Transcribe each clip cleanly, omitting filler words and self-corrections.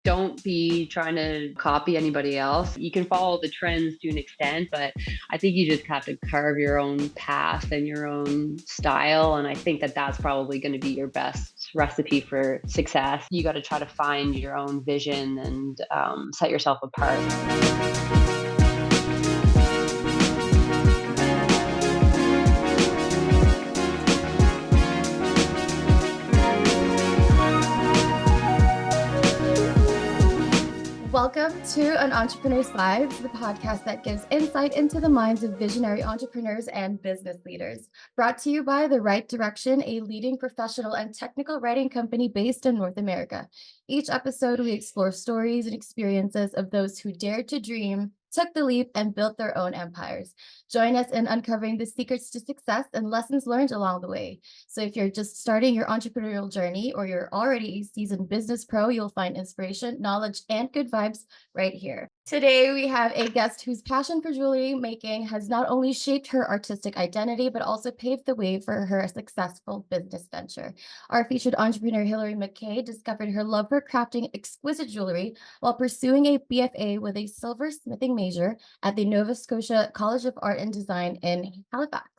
don't be trying to copy anybody else. You can follow the trends to an extent, but I think you just have to carve your own path and your own style. And I think that that's probably going to be your best recipe for success. You got to try to find your own vision and set yourself apart. Welcome to An Entrepreneur's Vibes, the podcast that gives insight into the minds of visionary entrepreneurs and business leaders. Brought to you by The Right Direction, a leading professional and technical writing company based in North America. Each episode, we explore stories and experiences of those who dared to dream, took the leap, and built their own empires. Join us in uncovering the secrets to success and lessons learned along the way. So if you're just starting your entrepreneurial journey or you're already a seasoned business pro, you'll find inspiration, knowledge, and good vibes right here. Today, we have a guest whose passion for jewelry making has not only shaped her artistic identity, but also paved the way for her successful business venture. Our featured entrepreneur, Hilary Mackay, discovered her love for crafting exquisite jewelry while pursuing a BFA with a silversmithing major at the Nova Scotia College of Art and Design in Halifax.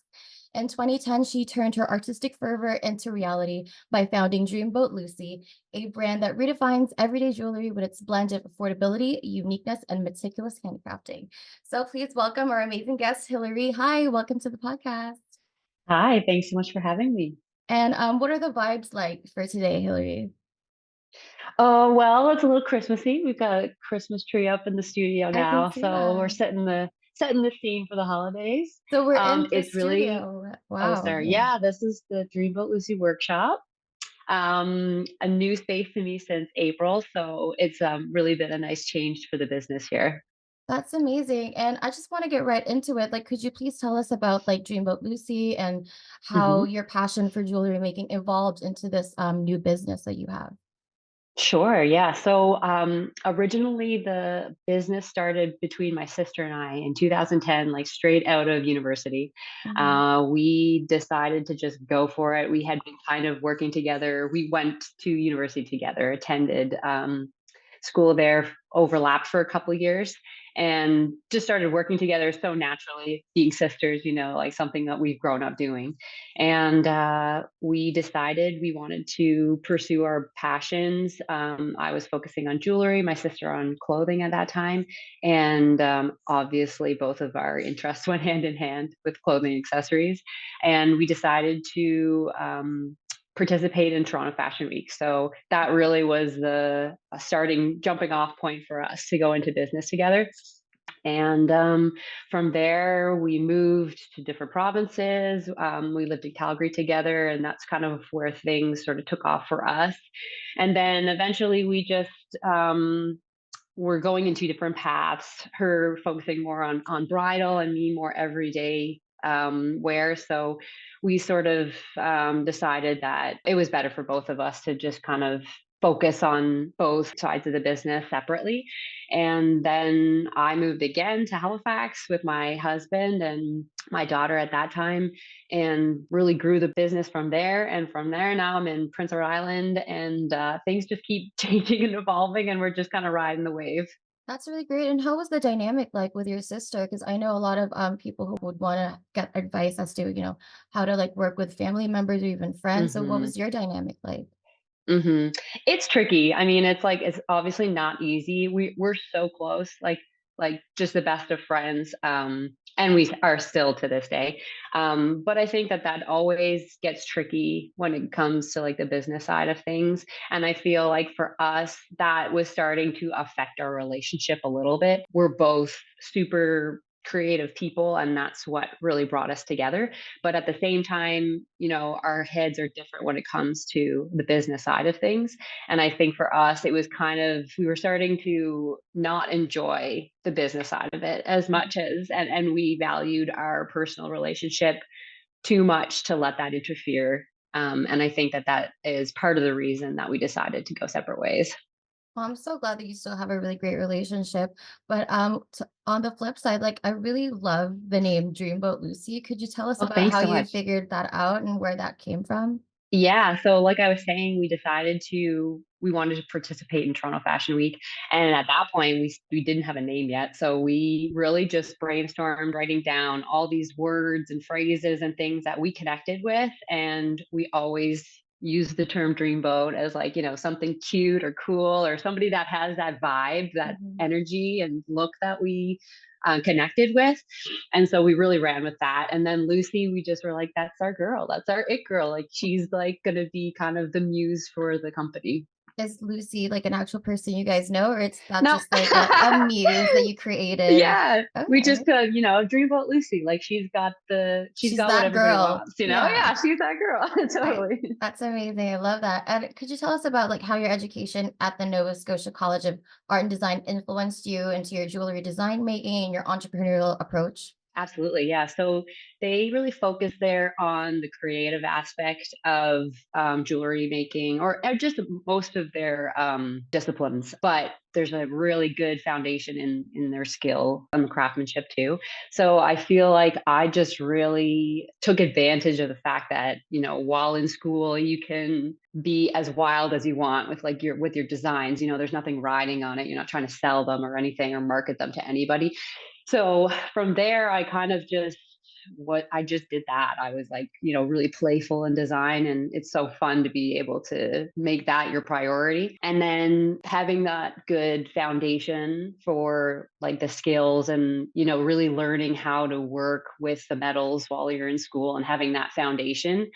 In 2010, she turned her artistic fervor into reality by founding Dreamboat Lucy, a brand that redefines everyday jewelry with its blend of affordability, uniqueness, and meticulous handcrafting. So please welcome our amazing guest, Hilary. Hi, welcome to the podcast. Hi, thanks so much for having me. And what are the vibes like for today, Hilary? Oh, well, it's a little Christmassy. We've got a Christmas tree up in the studio I can now, see so we're that. setting the scene for the holidays. So we're in the It's really studio. Oh, Wow. sorry. Yeah. Yeah, this is the Dreamboat Lucy workshop. A new space to me since April, so it's really been a nice change for the business here. That's amazing. And I just want to get right into it. Like, could you please tell us about like Dreamboat Lucy and how Mhm. your passion for jewelry making evolved into this new business that you have? Sure, yeah. So originally, the business started between my sister and I in 2010, like straight out of university. Mhm. We decided to just go for it. We had been kind of working together. We went to university together, attended school there, overlapped for a couple of years, and just started working together so naturally, being sisters, like something that we've grown up doing. And we decided we wanted to pursue our passions. I was focusing on jewelry, my sister on clothing at that time. And obviously, both of our interests went hand in hand with clothing accessories. And we decided to participate in Toronto Fashion Week. So that really was the starting jumping off point for us to go into business together. And from there, we moved to different provinces. We lived in Calgary together, and that's kind of where things sort of took off for us. And then eventually, we just were going in two different paths. Her focusing more on bridal, and me more everyday wear. So we sort of decided that it was better for both of us to just kind of focus on both sides of the business separately. And then I moved again to Halifax with my husband and my daughter at that time, and really grew the business from there. And from there, now I'm in Prince Edward Island, and things just keep changing and evolving, and we're just kind of riding the wave. That's really great. And how was the dynamic like with your sister? Because I know a lot of people who would want to get advice as to, how to like work with family members or even friends. So what Hmm. was your dynamic like? Mhm. It's tricky. I mean, it's obviously not easy. We're so close, like just the best of friends, and we are still to this day. But I think that always gets tricky when it comes to like the business side of things. And I feel like for us, that was starting to affect our relationship a little bit. We're both super creative people, and that's what really brought us together. But at the same time, our heads are different when it comes to the business side of things. And I think for us, it was kind of, we were starting to not enjoy the business side of it as much as, and we valued our personal relationship too much to let that interfere. And I think that is part of the reason that we decided to go separate ways. Well, I'm so glad that you still have a really great relationship. But on the flip side, like I really love the name Dreamboat Lucy. Could you tell us Oh, about thanks how so you much. figured that out and where that came from? Yeah, so like I was saying, we wanted to participate in Toronto Fashion Week, and at that point we didn't have a name yet, so we really just brainstormed writing down all these words and phrases and things that we connected with, and we always use the term dreamboat as like, something cute or cool or somebody that has that vibe, that Mhm. energy and look that we connected with. And so we really ran with that. And then Lucy, we just were like, that's our girl. That's our it girl. Like she's like going to be kind of the muse for the company. Is Lucy like an actual person you guys know, or it's not No. just like a muse that you created? Yeah. We Okay. just could, Dreamboat Lucy. Like she's She's got what that everybody girl. wants, Yeah. Yeah, she's that girl. I Totally. That's amazing. I love that. And could you tell us about like how your education at the Nova Scotia College of Art and Design influenced you into your jewelry design making and your entrepreneurial approach? Absolutely, yeah. So they really focus there on the creative aspect of jewelry making, or just most of their disciplines. But there's a really good foundation in their skill and the craftsmanship too. So I feel like I just really took advantage of the fact that while in school you can be as wild as you want with like your designs. There's nothing riding on it. You're not trying to sell them or anything or market them to anybody. So from there, I kind of just what I just did that. I was like, really playful in design, and it's so fun to be able to make that your priority. And then having that good foundation for like the skills and, really learning how to work with the metals while you're in school and having that foundation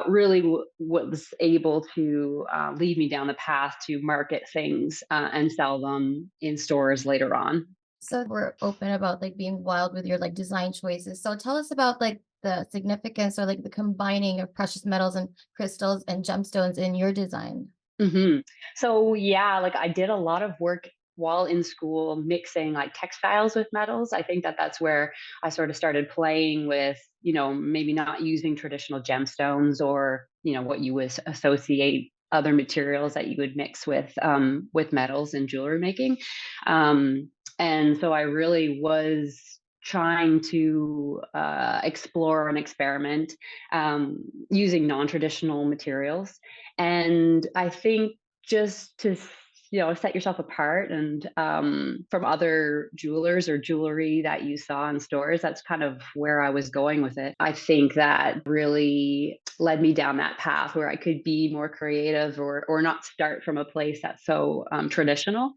really was able to lead me down the path to market things and sell them in stores later on. So we're open about like being wild with your like design choices. So tell us about like the significance or like the combining of precious metals and crystals and gemstones in your design. hmm So yeah, like I did a lot of work while in school mixing like textiles with metals. I think that that's where I sort of started playing with, maybe not using traditional gemstones or, what you would associate other materials that you would mix with metals and jewelry making. And so I really was trying to explore and experiment using non-traditional materials. And I think just to set yourself apart and from other jewelers or jewelry that you saw in stores, that's kind of where I was going with it. I think that really led me down that path where I could be more creative or not start from a place that's so traditional.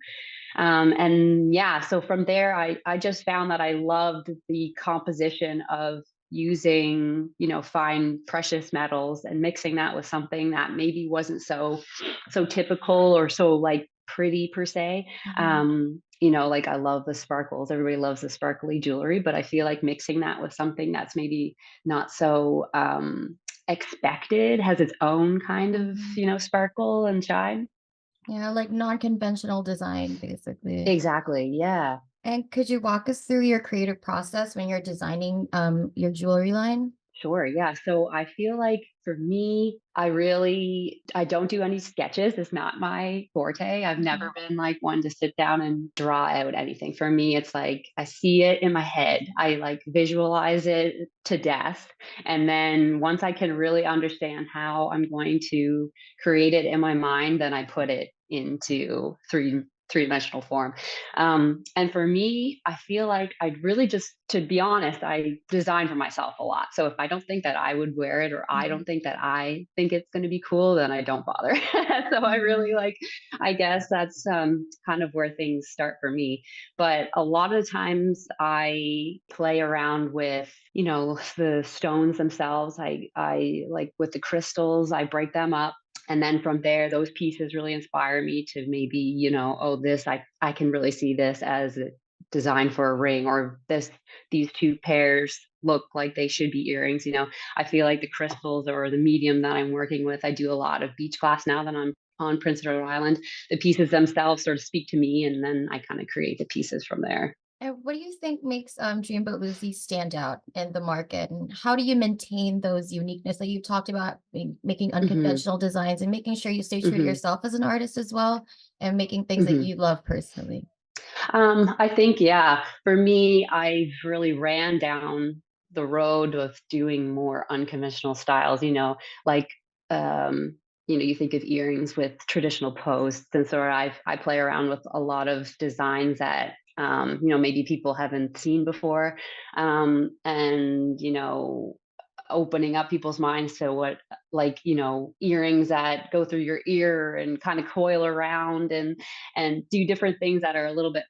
And yeah, so from there, I just found that I loved the composition of using, fine precious metals and mixing that with something that maybe wasn't so typical or so like pretty per se. Mhm. Like I love the sparkles. Everybody loves the sparkly jewelry, but I feel like mixing that with something that's maybe not so expected, has its own kind of, Mhm. sparkle and shine. Yeah, like non-conventional design, basically. Exactly. Yeah. And could you walk us through your creative process when you're designing your jewelry line? Sure. Yeah. So I feel like for me, I don't do any sketches. It's not my forte. I've never Mhm. been like one to sit down and draw out anything. For me, it's like I see it in my head. I like visualize it to death. And then once I can really understand how I'm going to create it in my mind, then I put it into three-dimensional form. And for me, I feel like I'd really just, to be honest, I design for myself a lot. So if I don't think that I would wear it or I don't Mhm. think that I think it's going to be cool, then I don't bother. So I really Mhm. like, I guess that's kind of where things start for me. But a lot of the times I play around with, the stones themselves. I like with the crystals, I break them up, and then from there those pieces really inspire me to maybe, oh, this I can really see this as a design for a ring, or these two pairs look like they should be earrings. I feel like the crystals or the medium that I'm working with, I do a lot of beach class now that I'm on Prince Edward Island. The pieces themselves sort of speak to me, and then I kind of create the pieces from there. And what do you think makes Dreamboat Lucy stand out in the market? And how do you maintain those uniqueness that you talked about, making hmm unconventional designs and making sure you stay true to hmm yourself as an artist as well, and making things that hmm you love personally? I think, yeah, for me, I really ran down the road of doing more unconventional styles, like you think of earrings with traditional posts, and so I play around with a lot of designs that maybe people haven't seen before, and opening up people's minds to what, like, earrings that go through your ear and kind of coil around and do different things that are a little bit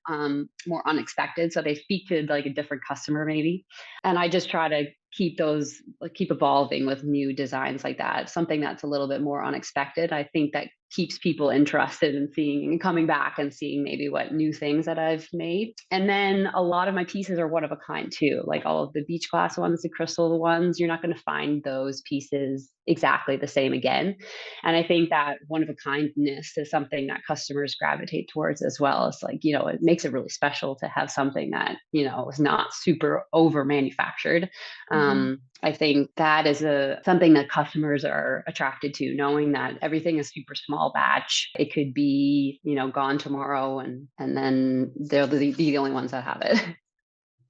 more unexpected, so they speak to like a different customer maybe. And I just try to keep those, like, keep evolving with new designs like that, something that's a little bit more unexpected. I think that keeps people interested in seeing and coming back and seeing maybe what new things that I've made. And then a lot of my pieces are one of a kind too, like all of the beach glass ones, the crystal ones. You're not going to find those pieces exactly the same again. And I think that one of a kindness is something that customers gravitate towards as well. It's like, it makes it really special to have something that, is not super over manufactured. Mhm. I think that is something that customers are attracted to, knowing that everything is super small batch. It could be, gone tomorrow, and then they'll be the only ones that have it.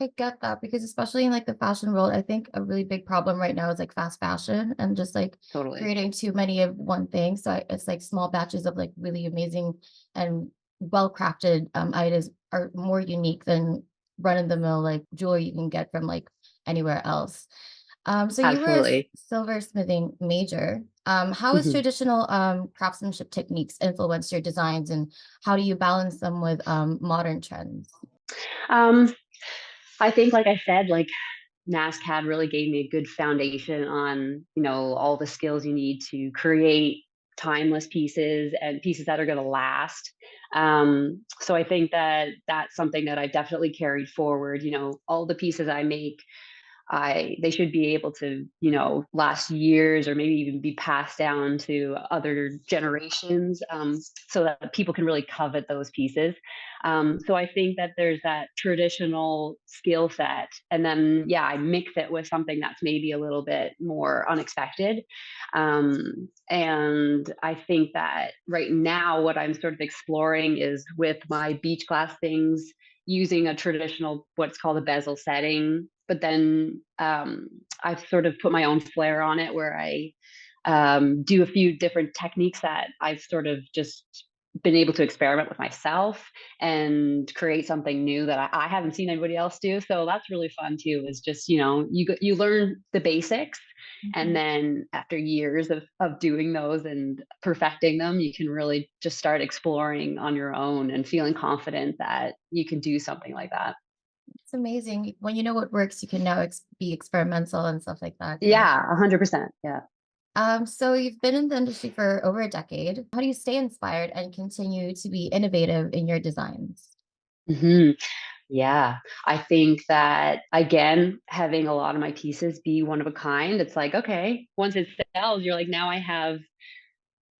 I get that because especially in like the fashion world, I think a really big problem right now is like fast fashion and just like Totally. creating too many of one thing. So it's like small batches of like really amazing and well crafted items are more unique than run of the mill like jewelry you can get from like anywhere else. So you were a Absolutely. silversmithing major. How has Mhm. traditional craftsmanship techniques influenced your designs, and how do you balance them with modern trends? Um, I think, like I said, like NASCAD really gave me a good foundation on, all the skills you need to create timeless pieces and pieces that are going to last. So I think that that's something that I definitely carried forward. All the pieces I make, they should be able to, last years or maybe even be passed down to other generations, so that people can really covet those pieces. So I think that there's that traditional skill set, and then yeah, I mix it with something that's maybe a little bit more unexpected. And I think that right now, what I'm sort of exploring is with my beach glass things, using a traditional, what's called a bezel setting, but then I've sort of put my own flair on it, where I do a few different techniques that I've sort of just been able to experiment with myself and create something new that I haven't seen anybody else do. So that's really fun too. Is just, you learn the basics, and Mhm. then after years of doing those and perfecting them, you can really just start exploring on your own and feeling confident that you can do something like that. It's amazing. When you know what works, you can now be experimental and stuff like that. So, Yeah, 100%. Yeah. so you've been in the industry for over a decade. How do you stay inspired and continue to be innovative in your designs? hmm Yeah. I think that, again, having a lot of my pieces be one of a kind, it's like, okay, once it sells, you're like, now I have,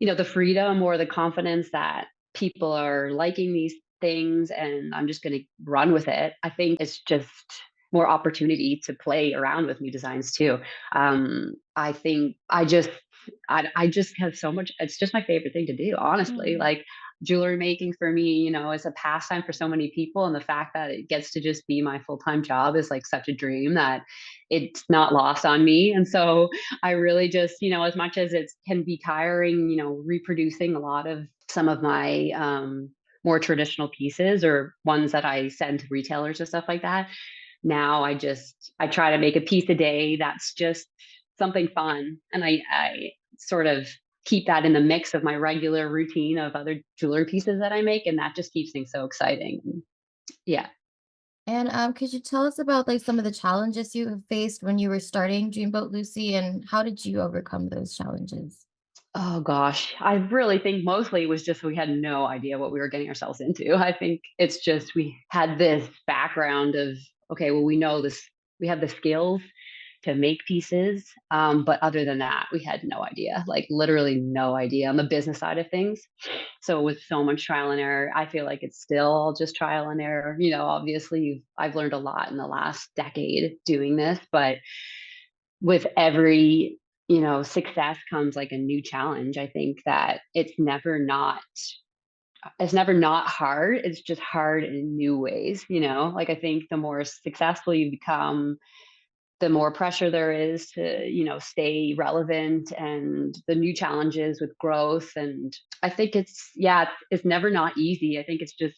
the freedom or the confidence that people are liking these things, and I'm just going to run with it. I think it's just more opportunity to play around with new designs too. I think I just have so much. It's just my favorite thing to do, honestly. Mm. Like, jewelry making for me, is a pastime for so many people, and the fact that it gets to just be my full-time job is like such a dream that it's not lost on me. And so I really just, as much as it can be tiring, reproducing a lot of some of my more traditional pieces or ones that I send to retailers and stuff like that. Now I try to make a piece a day that's just something fun. And I sort of keep that in the mix of my regular routine of other jewelry pieces that I make. And that just keeps things so exciting. Yeah. And could you tell us about like some of the challenges you have faced when you were starting Dreamboat Lucy, and how did you overcome those challenges? Oh gosh, I really think mostly it was just we had no idea what we were getting ourselves into. I think it's just we had this background of, okay, well, we know this, we have the skills to make pieces, but other than that, we had no idea, like literally no idea on the business side of things. So with so much trial and error, I feel like it's still just trial and error. Obviously, I've learned a lot in the last decade doing this, but with every success comes like a new challenge. I think that it's never not hard, it's just hard in new ways. Like, I think the more successful you become, the more pressure there is to, stay relevant, and the new challenges with growth. And I think it's never not easy. I think it's just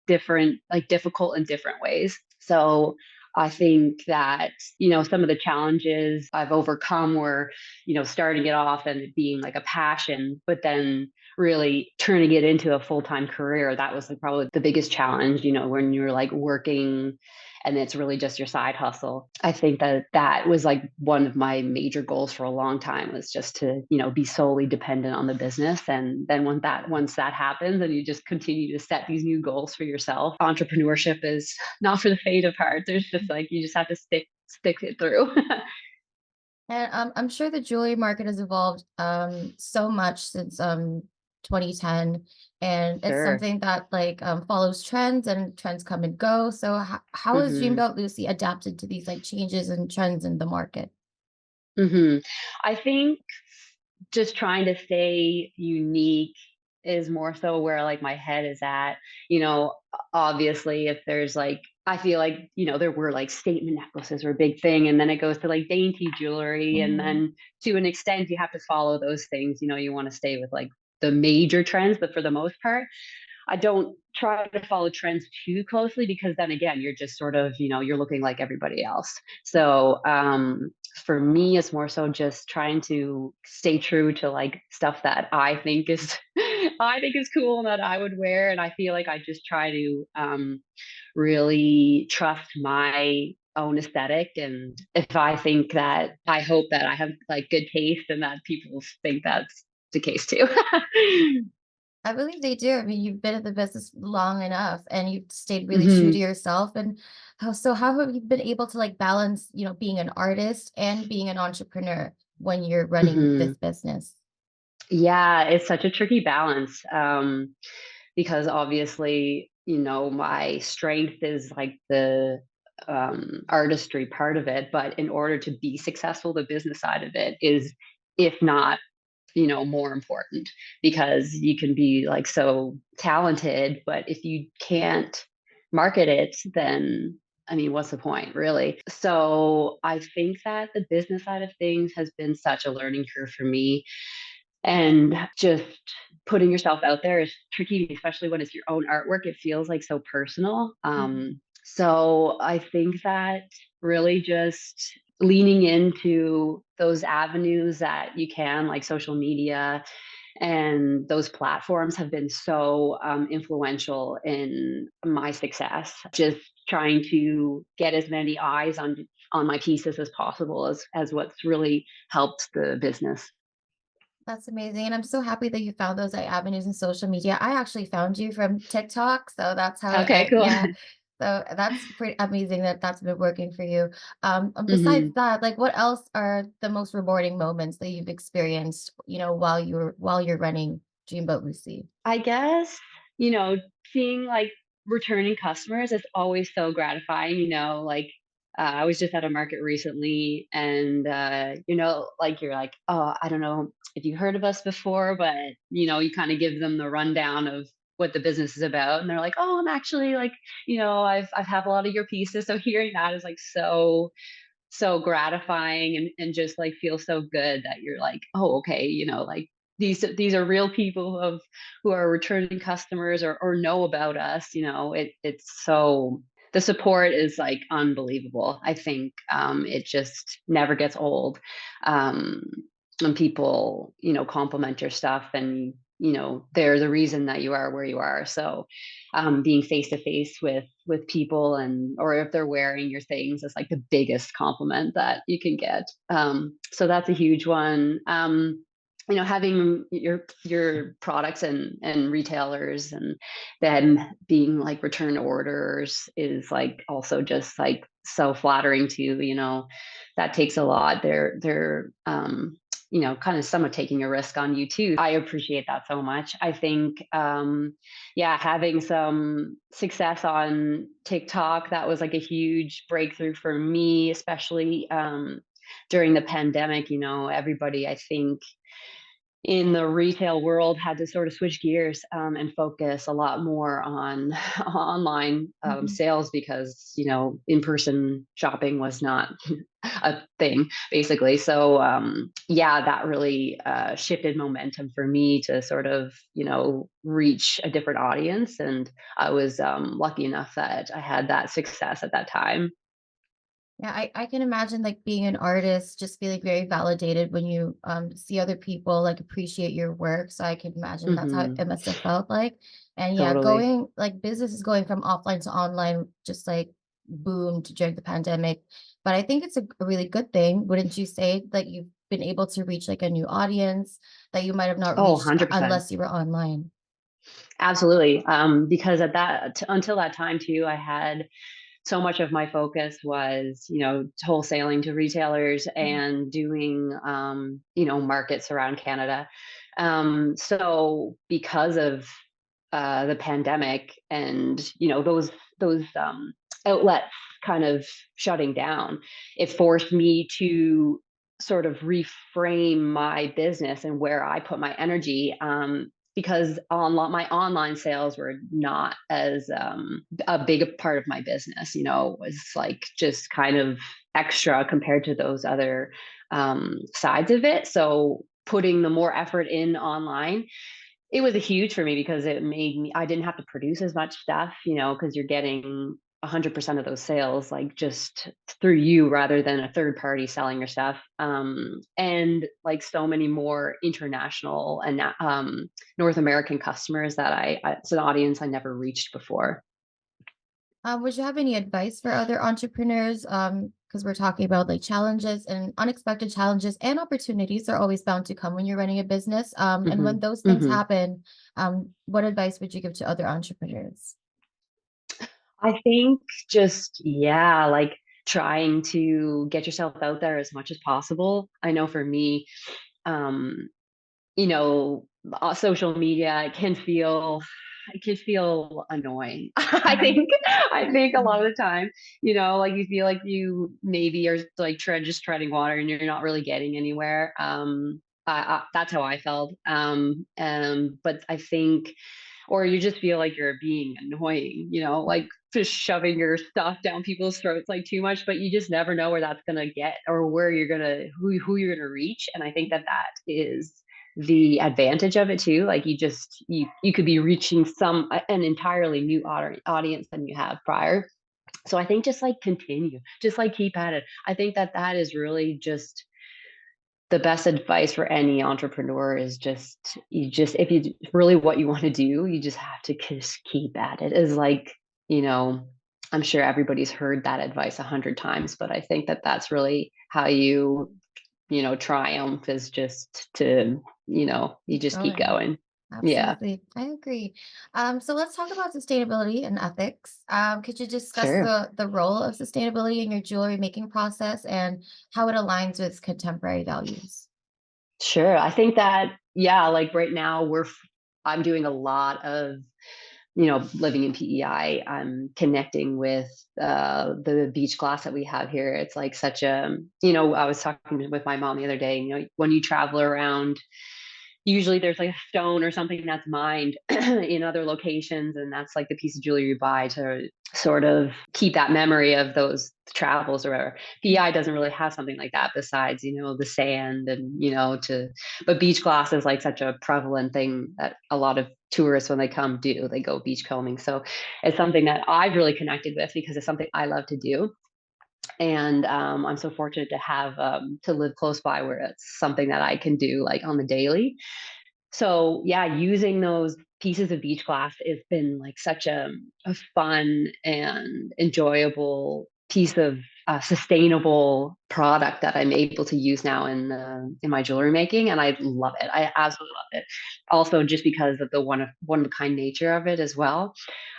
different, like difficult in different ways. So I think that, some of the challenges I've overcome were, starting it off and it being like a passion, but then really turning it into a full-time career. That was like probably the biggest challenge, when you're like working and it's really just your side hustle. I think that that was like one of my major goals for a long time, was just to, be solely dependent on the business. And then once that happens and you just continue to set these new goals for yourself, entrepreneurship is not for the faint of heart. There's just like, you just have to stick it through. And I'm sure the jewelry market has evolved so much since 2010, and it's Sure. something that like follows trends, and trends come and go. So how has Hmm. Dreamboat Lucy adapted to these like changes and trends in the market? Hmm. I think just trying to stay unique is more so where like my head is at. Obviously, if there's like, I feel like, there were like statement necklaces were a big thing, and then it goes to like dainty jewelry, and Mhm. then to an extent you have to follow those things. You want to stay with like the major trends, but for the most part I don't try to follow trends too closely, because then again, you're just sort of, you're looking like everybody else. So for me, it's more so just trying to stay true to like stuff that I think is I think is cool and that I would wear. And I feel like I just try to really trust my own aesthetic. And if I think that, I hope that I have like good taste and that people think that's the case too. I believe they do. I mean, you've been in the business long enough and you've stayed really true to Hmm. yourself. And how have you been able to like balance, being an artist and being an entrepreneur when you're running Hmm. this business? Yeah, it's such a tricky balance, because obviously, my strength is like the artistry part of it. But in order to be successful, the business side of it is, if not, more important, because you can be like so talented, but if you can't market it, then I mean, what's the point, really? So I think that the business side of things has been such a learning curve for me, and just putting yourself out there is tricky, especially when it's your own artwork. It feels like so personal. Mhm. So I think that really just leaning into those avenues that you can, like social media, and those platforms have been so influential in my success. Just trying to get as many eyes on my pieces as possible, as what's really helped the business. That's amazing. And I'm so happy that you found those like avenues in social media. I actually found you from TikTok. So that's how Okay, cool. yeah. So that's pretty amazing that that's been working for you. And besides Hmm. that, like what else are the most rewarding moments that you've experienced, while you're running Dreamboat Lucy? I guess, seeing like returning customers is always so gratifying, like I was just at a market recently, and like you're like, oh, I don't know if you heard of us before, but you kind of give them the rundown of what the business is about, and they're like, oh, I'm actually like, I've have a lot of your pieces. So hearing that is like so gratifying, and just like feel so good that you're like, oh, okay, like these are real people who are returning customers, or know about us. It's so, the support is like unbelievable. I think it just never gets old. um when people compliment your stuff, and they're the reason that you are where you are. So being face to face with people, and or if they're wearing your things, is like the biggest compliment that you can get. So that's a huge one. Having your products and retailers, and then being like return orders, is like also just like so flattering too. That takes a lot. They're kind of somewhat taking a risk on you too. I appreciate that so much. I think, yeah, having some success on TikTok, that was like a huge breakthrough for me, especially during the pandemic. Everybody, I think, in the retail world had to sort of switch gears and focus a lot more on online Mhm. sales because in-person shopping was not a thing basically. So yeah, that really shifted momentum for me to sort of reach a different audience, and I was lucky enough that I had that success at that time. Yeah, I can imagine like being an artist, just feeling very validated when you see other people like appreciate your work. So I can imagine that's how Hmm. it must have felt like. And yeah, Totally. going like business is going from offline to online, just like boomed during the pandemic. But I think it's a really good thing, wouldn't you say? That you've been able to reach like a new audience that you might have not Oh, reached 100%. unless you were online. Absolutely. Because until that time too, I had so much of my focus was, wholesaling to retailers Mhm. and doing, markets around Canada. So because of the pandemic and, those outlets kind of shutting down, it forced me to sort of reframe my business and where I put my energy. Because my online sales were not as a big part of my business. It was like just kind of extra compared to those other sides of it. So putting the more effort in online, it was a huge for me because it made me I didn't have to produce as much stuff, because you're getting 100% of those sales like just through you rather than a third party selling your stuff. And like so many more international and North American customers that it's an audience I never reached before. Would you have any advice for other entrepreneurs? Because we're talking about like challenges and unexpected challenges and opportunities are always bound to come when you're running a business. And when Hmm. those things Hmm. happen, what advice would you give to other entrepreneurs? I think just, yeah, like trying to get yourself out there as much as possible. I know for me, um, social media it can feel annoying. Mhm. I think a lot Mhm. of the time, like you feel like you maybe are like just treading water and you're not really getting anywhere. That's how I felt. But I think, or you just feel like you're being annoying, like just shoving your stuff down people's throats like too much, but you just never know where that's gonna get or where you're gonna who you're gonna reach. And I think that is the advantage of it too. Like you could be reaching an entirely new audience than you have prior. So I think just like continue, just like keep at it. I think that is really just the best advice for any entrepreneur is just if you really what you want to do, you just have to just keep at it. Is like, you know, I'm sure everybody's heard that advice 100 times, but I think that's really how triumph is just to, you Keep just keep going. going. Yeah, Absolutely. I agree. So let's talk about sustainability and ethics. Could you discuss sure. the role of sustainability in your jewelry making process and how it aligns with contemporary values? Sure. I think that, yeah, like right now I'm doing a lot of, living in PEI. I'm connecting with the beach class that we have here. It's like such a, I was talking with my mom the other day, when you travel around, usually there's like a stone or something that's mined in other locations, and that's like the piece of jewelry you buy to sort of keep that memory of those travels or whatever. PI doesn't really have something like that besides, the sand and, but beach glass is like such a prevalent thing that a lot of tourists, when they come, they go beach combing. So it's something that I've really connected with because it's something I love to do. And I'm so fortunate to have to live close by where it's something that I can do like on the daily. So yeah, using those pieces of beach glass has been like such a fun and enjoyable piece of sustainable product that I'm able to use now in my jewelry making, and I love it. I absolutely love it. Also, just because of the one of a kind nature of it as well.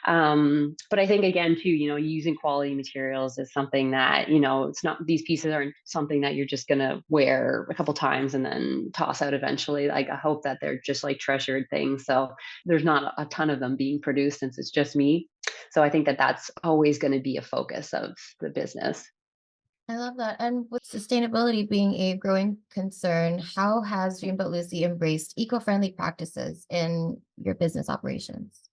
But I think again too, using quality materials is something that it's not these pieces aren't something that you're just gonna wear a couple times and then toss out eventually. Like I hope that they're just like treasured things. So there's not a ton of them being produced since it's just me. So I think that that's always going to be a focus of the business. I love that. And with sustainability being a growing concern, how has Dreamboat Lucy embraced eco-friendly practices in your business operations?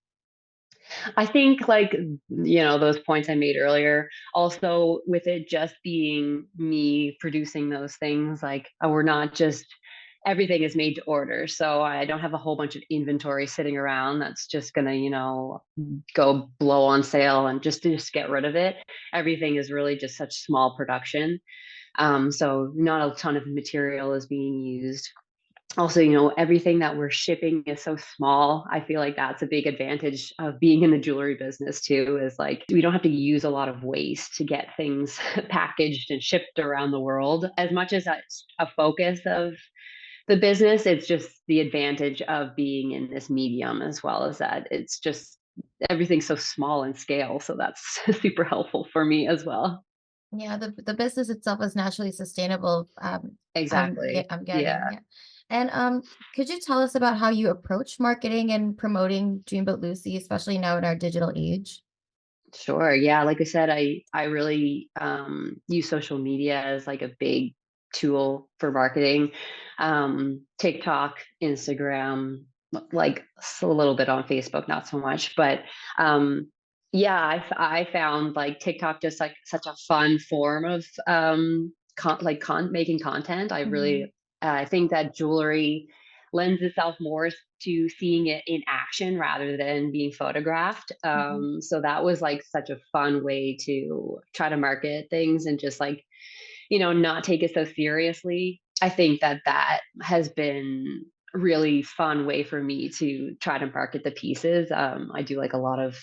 I think like, those points I made earlier, also with it just being me producing those things, like we're not just everything is made to order. So I don't have a whole bunch of inventory sitting around that's just gonna, go blow on sale and just get rid of it. Everything is really just such small production. So not a ton of material is being used. Also, everything that we're shipping is so small. I feel like that's a big advantage of being in the jewelry business too, is like we don't have to use a lot of waste to get things packaged and shipped around the world. As much as that's a focus of the business, it's just the advantage of being in this medium, as well as that it's just everything's so small in scale. So that's super helpful for me as well. Yeah, the business itself is naturally sustainable. Exactly. I'm getting, Yeah. yeah. And could you tell us about how you approach marketing and promoting Dreamboat Lucy, especially now in our digital age? Sure. Yeah. Like I said, I really use social media as like a big tool for marketing. TikTok, Instagram, like a little bit on Facebook, not so much. But um, yeah, I found like TikTok just like such a fun form of making content. Mhm, I think that jewelry lends itself more to seeing it in action rather than being photographed. mhm, So that was like such a fun way to try to market things and just like, not take it so seriously. I think that that has been really fun way for me to try to market the pieces. I do like a lot of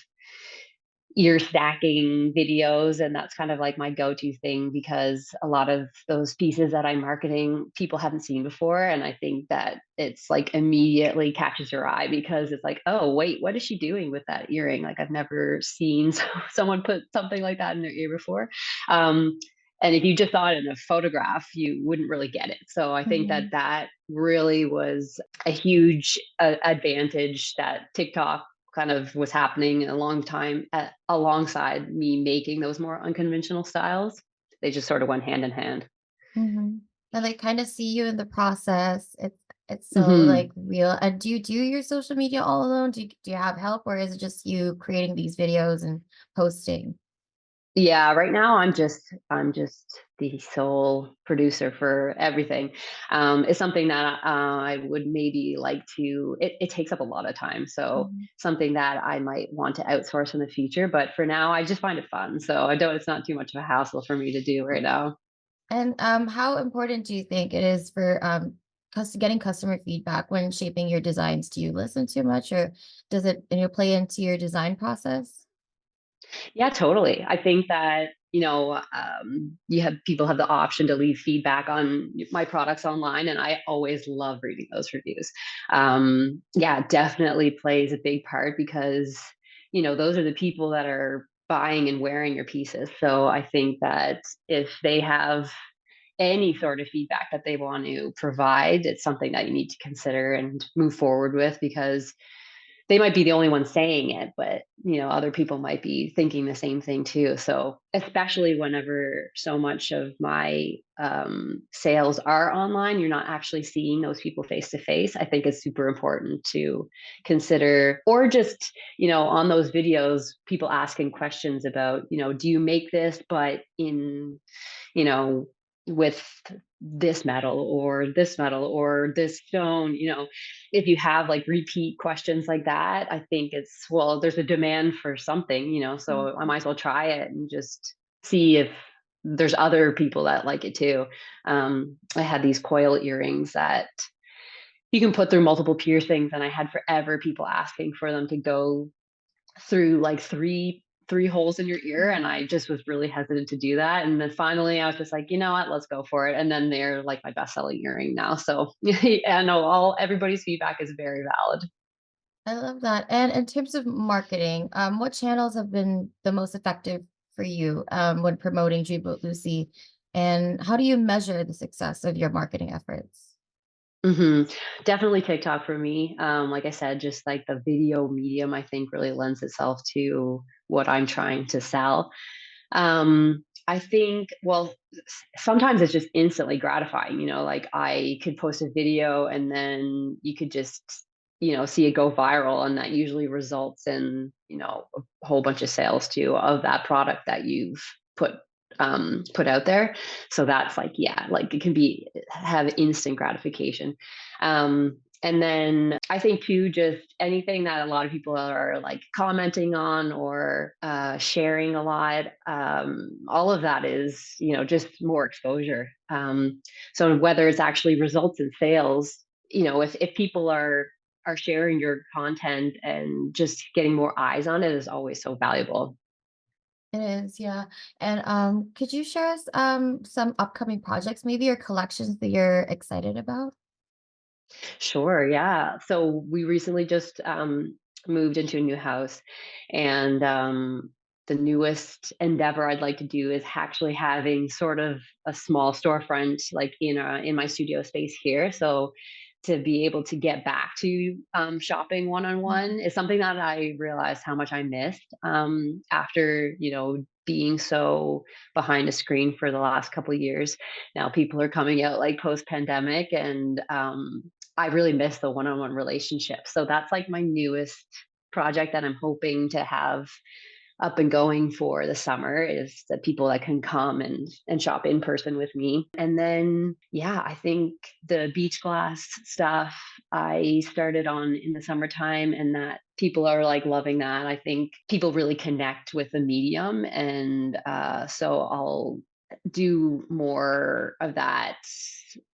ear stacking videos, and that's kind of like my go-to thing because a lot of those pieces that I'm marketing people haven't seen before, and I think that it's like immediately catches your eye because it's like, oh wait, what is she doing with that earring? Like I've never seen someone put something like that in their ear before. um, and if you just saw it in a photograph you wouldn't really get it. So I think that mhm, that really was a huge advantage that TikTok kind of was happening a long time alongside me making those more unconventional styles. They just sort of went hand in hand. mhm. And they kind of see you in the process. It's so like Hmm. real. And do you do your social media all alone? Do you have help, or is it just you creating these videos and posting? Yeah, right now I'm just the sole producer for everything. It's something that I would maybe like to. It takes up a lot of time, so Mhm. something that I might want to outsource in the future. But for now, I just find it fun, so I don't. It's not too much of a hassle for me to do right now. And how important do you think it is for getting customer feedback when shaping your designs? Do you listen too much, or does it play into your design process? Yeah, totally. I think that, you have people have the option to leave feedback on my products online, and I always love reading those reviews. Yeah, it definitely plays a big part because, those are the people that are buying and wearing your pieces. So I think that if they have any sort of feedback that they want to provide, it's something that you need to consider and move forward with because they might be the only one saying it, but other people might be thinking the same thing too. So, especially whenever so much of my sales are online, you're not actually seeing those people face to face. I think it's super important to consider, or just on those videos, people asking questions about, do you make this, but in you know, with this metal or this stone, if you have like repeat questions like that, I think it's, well, there's a demand for something, so I Mhm. might as well try it and just see if there's other people that like it too. I had these coil earrings that you can put through multiple piercings, and I had forever people asking for them to go through like three holes in your ear, and I just was really hesitant to do that. And then finally I was just like, you know what, let's go for it. And then they're like my best selling earring now. So yeah, no, all everybody's feedback is very valid. I love that. And in terms of marketing, what channels have been the most effective for you when promoting Dreamboat Lucy? And how do you measure the success of your marketing efforts? Hmm. Definitely TikTok for me. Like I said, just like the video medium, I think really lends itself to what I'm trying to sell. I think, well, sometimes it's just instantly gratifying, like I could post a video and then you could just, see it go viral, and that usually results in, a whole bunch of sales too of that product that you've put put out there. So that's like, yeah, like it can be have instant gratification. And then I think too, just anything that a lot of people are like commenting on or sharing a lot, all of that is, just more exposure. So whether it's actually results in sales, if people are sharing your content and just getting more eyes on it is always so valuable. It is, yeah. And could you share us some upcoming projects, maybe, or collections that you're excited about? Sure, yeah. So we recently just moved into a new house, and the newest endeavor I'd like to do is actually having sort of a small storefront, like in my studio space here. So to be able to get back to shopping one on Mhm. one is something that I realized how much I missed after being so behind a screen for the last couple of years. Now people are coming out like post pandemic, and I really miss the one-on-one relationship. So that's like my newest project that I'm hoping to have up and going for the summer, is the people that can come and shop in person with me. And then yeah, I think the beach glass stuff I started on in the summertime, and that people are like loving that. I think people really connect with the medium, and so I'll do more of that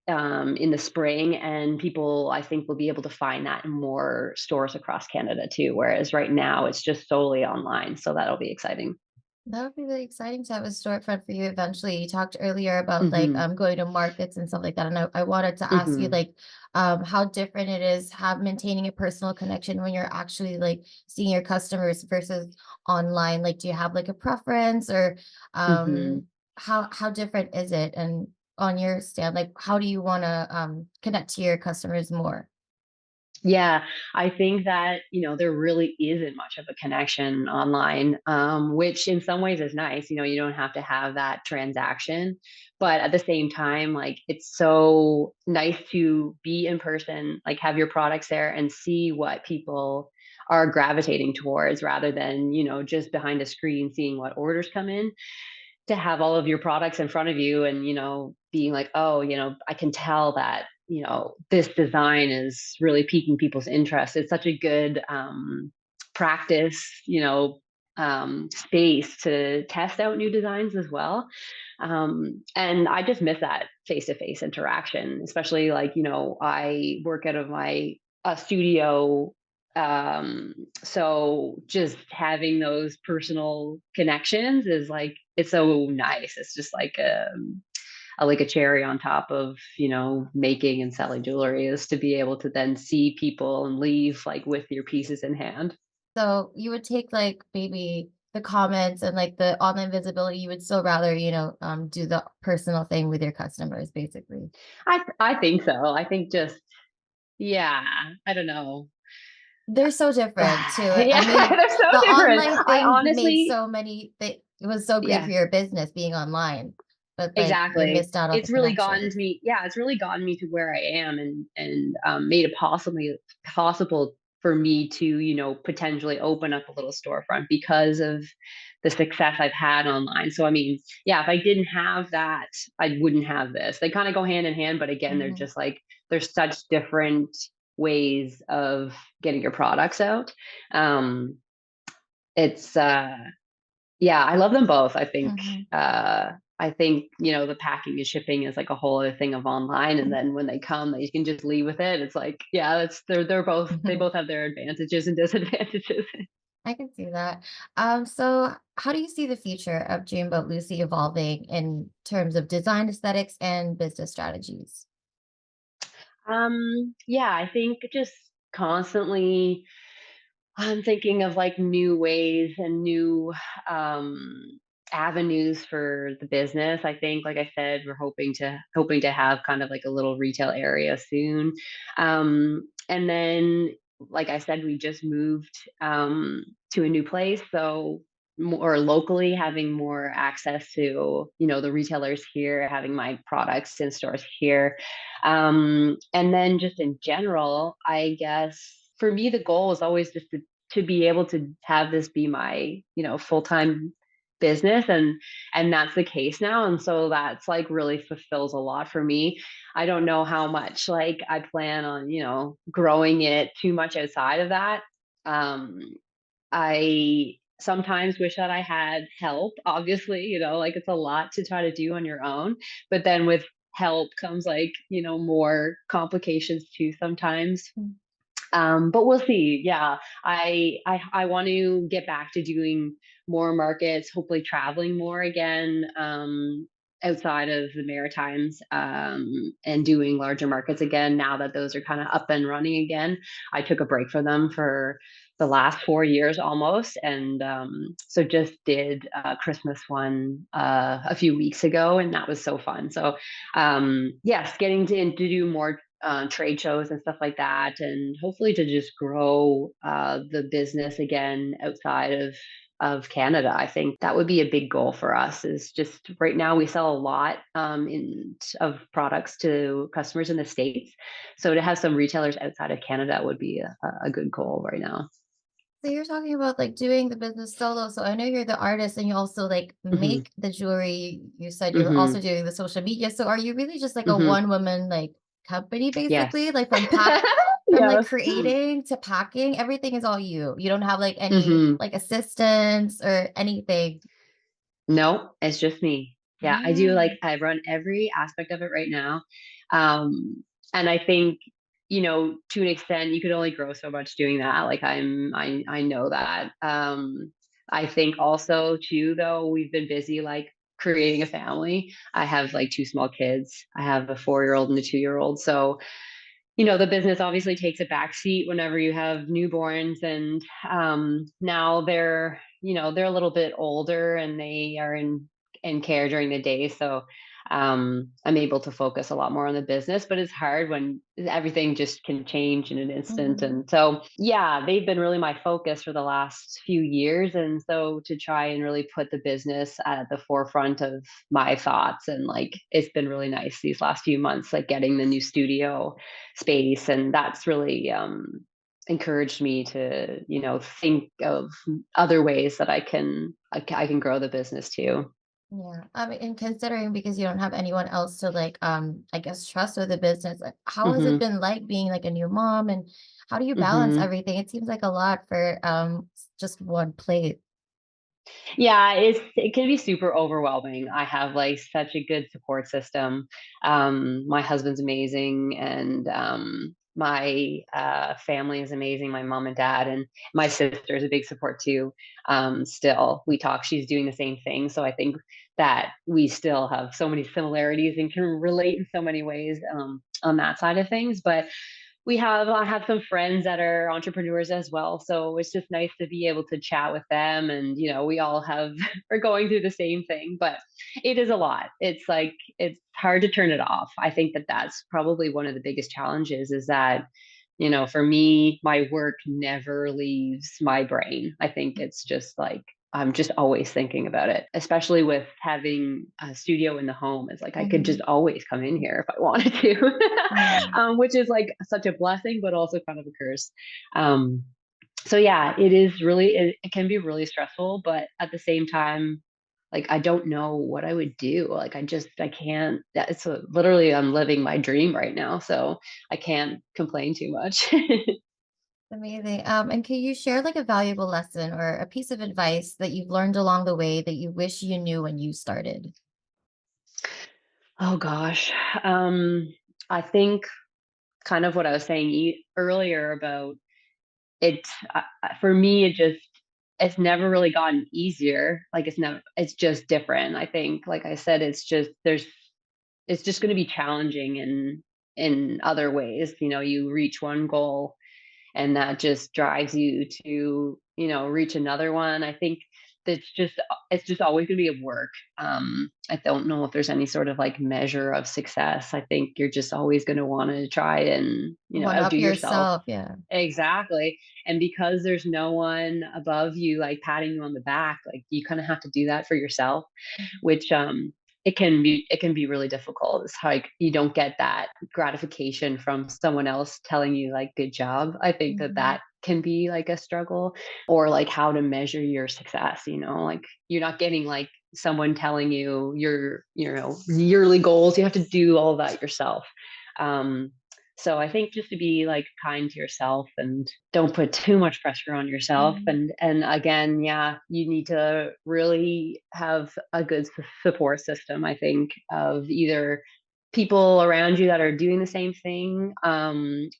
in the spring, and people I think will be able to find that in more stores across Canada too. Whereas right now it's just solely online, so that'll be exciting. That would be really exciting to have a storefront for you eventually. You talked earlier about like Hmm. going to markets and stuff like that. And I wanted to ask you Hmm. like how different it is have maintaining a personal connection when you're actually like seeing your customers versus online. Like do you have like a preference, or Hmm. how different is it? And on your stand, like how do you want to connect to your customers more? Yeah, I think that, there really isn't much of a connection online, which in some ways is nice. You don't have to have that transaction. But at the same time, like it's so nice to be in person, like have your products there and see what people are gravitating towards rather than, just behind a screen seeing what orders come in. To have all of your products in front of you and, being like, oh, I can tell that, this design is really piquing people's interest. It's such a good practice, space to test out new designs as well. And I just miss that face-to-face interaction, especially like, I work out of my studio, so just having those personal connections is like, it's so nice. It's just like like a cherry on top of, making and selling jewelry, is to be able to then see people and leave like with your pieces in hand. So you would take like maybe the comments and like the online visibility, you would still rather, do the personal thing with your customers, basically. I think so. I think just, yeah, I don't know. They're so different too. I Yeah, mean, they're so the different. online I thing made honestly, so many they it was so great for yeah. your business being online, but like you Exactly. missed out on the It's really gotten connections. to me, yeah, it's really gotten me to where I am, and made it possible for me to, potentially open up a little storefront because of the success I've had online. So I mean, yeah, if I didn't have that, I wouldn't have this. They kind of go hand in hand, but again, they're Mhm, just like there's such different ways of getting your products out. Um it's Yeah, I love them both. mhm. I think, the packing and shipping is like a whole other thing of online, and then when they come, you can just leave with it. It's like, yeah, they both have their advantages and disadvantages. I can see that. So how do you see the future of Dreamboat Lucy evolving in terms of design aesthetics and business strategies? Yeah, I think just constantly I'm thinking of like new ways and new avenues for the business. I think, like I said, we're hoping to have kind of like a little retail area soon. And then, like I said, we just moved to a new place, so more locally, having more access to, the retailers here, having my products in stores here. And then just in general, I guess for me, the goal is always just to be able to have this be my, full-time business, and that's the case now. And so that's like really fulfills a lot for me. I don't know how much like I plan on, growing it too much outside of that. Um, I sometimes wish that I had help, obviously, like it's a lot to try to do on your own. But then with help comes like, more complications too sometimes. But we'll see. Yeah, I want to get back to doing more markets, hopefully traveling more again, outside of the Maritimes, and doing larger markets again. Now that those are kind of up and running again, I took a break from them for the last 4 years almost, and so just did a Christmas one a few weeks ago, and that was so fun. So yes, getting to do more trade shows and stuff like that, and hopefully to just grow the business again outside of Canada. I think that would be a big goal for us. Is just right now we sell a lot of products to customers in the States, so to have some retailers outside of Canada would be a good goal right now. So you're talking about like doing the business solo. So I know you're the artist and you also like Hmm. make the jewelry. You said you're also Hmm. doing the social media. So are you really just like a Hmm. one woman like company Yes. basically? Like from like Yes. creating to packing, everything is all you. You don't have like any Hmm. like assistants or anything. No, it's just me. Yeah, I do like Mm, I run every aspect of it right now. Um, and I think, to an extent you could only grow so much doing that. Like I know that. I think also too though, we've been busy like creating a family. I have like two small kids. I have a 4-year-old and a 2-year-old. So the business obviously takes a back seat whenever you have newborns, and now they're a little bit older and they are in care during the day. So I'm able to focus a lot more on the business, but it's hard when everything just can change in an instant. mhm. And so, yeah, they've been really my focus for the last few years. And so to try and really put the business at the forefront of my thoughts, and like, it's been really nice these last few months, like getting the new studio space, and that's really encouraged me to think of other ways that I can grow the business too. Yeah. I mean, and considering because you don't have anyone else to like, I guess trust with the business, like, how has it Hmm. been like being like a new mom and how do you balance Hmm. everything? It seems like a lot for just one plate. Yeah, it can be super overwhelming. I have like such a good support system. My husband's amazing, and my family is amazing. My mom and dad, and my sister is a big support too. Still, we talk. She's doing the same thing, so I think that we still have so many similarities and can relate in so many ways on that side of things. But I have some friends that are entrepreneurs as well, so it's just nice to be able to chat with them, and we all have are going through the same thing, but it is a lot. It's like it's hard to turn it off. I think that that's probably one of the biggest challenges, is that for me, my work never leaves my brain. I think it's just like I'm just always thinking about it, especially with having a studio in the home. It's like I could just Mhm. always come in here if I wanted to, Yeah. which is like such a blessing, but also kind of a curse. Um, so yeah, it can be really stressful, but at the same time, like I don't know what I would do. Like I can't. Literally I'm living my dream right now, so I can't complain too much. Amazing. And can you share like a valuable lesson or a piece of advice that you've learned along the way that you wish you knew when you started? Oh gosh. Um, I think kind of what I was saying earlier about it. For me, it's never really gotten easier. Like it's just different. I think, like I said, it's just going to be challenging in other ways. You reach one goal and that just drives you to reach another one. I think it's just always going to be a work. I don't know if there's any sort of like measure of success. I think you're just always going to want to try and, One outdo up yourself. yourself. Yeah. Exactly. And because there's no one above you like patting you on the back, like you kind of have to do that for yourself, Mhm. which it can be really difficult. It's like you don't get that gratification from someone else telling you like good job. I think that Mhm. that can be like a struggle, or like how to measure your success, like you're not getting like someone telling you your yearly goals. You have to do all that yourself. Um so I think just to be like kind to yourself and don't put too much pressure on yourself. Mhm. And again, yeah, you need to really have a good support system, I think, of either people around you that are doing the same thing,